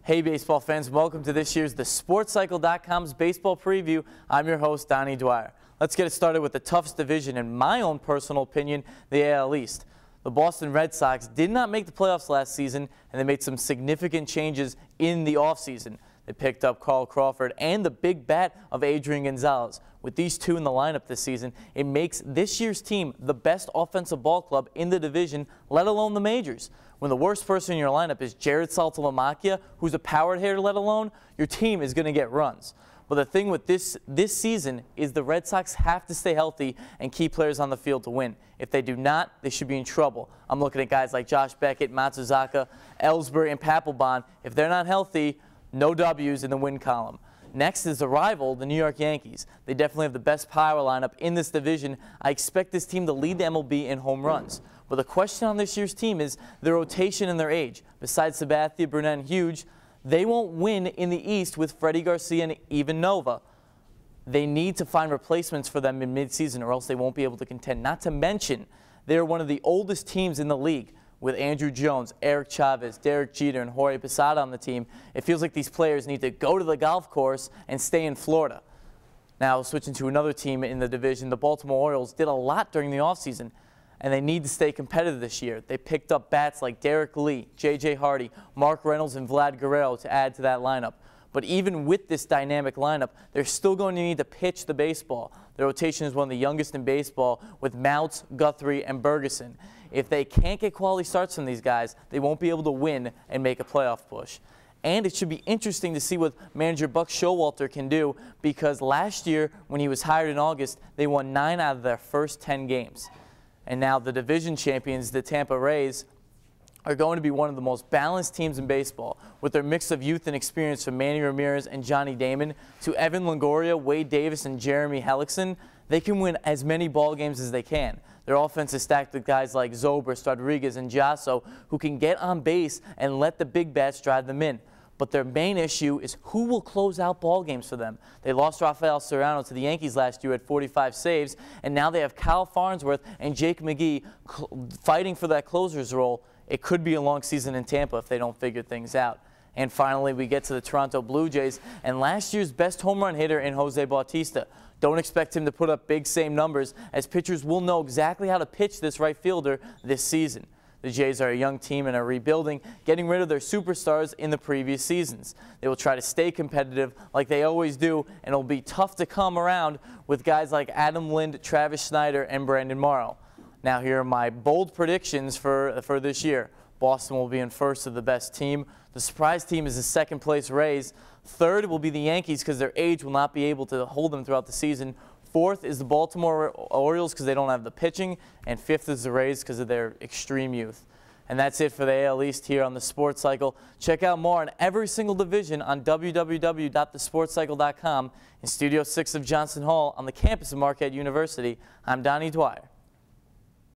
Hey baseball fans, welcome to this year's TheSportsCycle.com's baseball preview. I'm your host, Donnie Dwyer. Let's get it started with the toughest division, in my own personal opinion, the AL East. The Boston Red Sox did not make the playoffs last season, and they made some significant changes in the offseason. They picked up Carl Crawford and the big bat of Adrian Gonzalez. With these two in the lineup this season, it makes this year's team the best offensive ball club in the division, let alone the majors. When the worst person in your lineup is Jared Saltalamacchia, who's a power hitter, let alone, your team is going to get runs. But the thing with this season is the Red Sox have to stay healthy and keep players on the field to win. If they do not, they should be in trouble. I'm looking at guys like Josh Beckett, Matsuzaka, Ellsbury, and Papelbon. If they're not healthy, no W's in the win column. Next is the rival, the New York Yankees. They definitely have the best power lineup in this division. I expect this team to lead the MLB in home runs. But the question on this year's team is their rotation and their age. Besides Sabathia, Burnett, and Hughes, they won't win in the East with Freddie Garcia and even Nova. They need to find replacements for them in midseason or else they won't be able to contend. Not to mention, they're one of the oldest teams in the league. With Andrew Jones, Eric Chavez, Derek Jeter, and Jorge Posada on the team, it feels like these players need to go to the golf course and stay in Florida. Now, switching to another team in the division, the Baltimore Orioles did a lot during the offseason, and they need to stay competitive this year. They picked up bats like Derek Lee, J.J. Hardy, Mark Reynolds, and Vlad Guerrero to add to that lineup. But even with this dynamic lineup, they're still going to need to pitch the baseball. Their rotation is one of the youngest in baseball with Mounts, Guthrie, and Bergeson. If they can't get quality starts from these guys, they won't be able to win and make a playoff push. And it should be interesting to see what manager Buck Showalter can do, because last year when he was hired in August, they won 9 out of their first 10 games. And now the division champions, the Tampa Rays, are going to be one of the most balanced teams in baseball. With their mix of youth and experience from Manny Ramirez and Johnny Damon to Evan Longoria, Wade Davis, and Jeremy Hellickson, they can win as many ball games as they can. Their offense is stacked with guys like Zobrist, Rodriguez, and Giasso, who can get on base and let the big bats drive them in. But their main issue is who will close out ball games for them. They lost Rafael Serrano to the Yankees last year at 45 saves, and now they have Kyle Farnsworth and Jake McGee fighting for that closer's role. It could be a long season in Tampa if they don't figure things out. And finally, we get to the Toronto Blue Jays and last year's best home run hitter in Jose Bautista. Don't expect him to put up big same numbers, as pitchers will know exactly how to pitch this right fielder this season. The Jays are a young team and are rebuilding, getting rid of their superstars in the previous seasons. They will try to stay competitive like they always do, and it will be tough to come around with guys like Adam Lind, Travis Snyder, and Brandon Morrow. Now here are my bold predictions for this year. Boston will be in first of the best team. The surprise team is the second place Rays. Third will be the Yankees because their age will not be able to hold them throughout the season. Fourth is the Baltimore Orioles because they don't have the pitching. And fifth is the Rays because of their extreme youth. And that's it for the AL East here on the Sports Cycle. Check out more on every single division on www.thesportscycle.com. In Studio 6 of Johnson Hall on the campus of Marquette University, I'm Donnie Dwyer.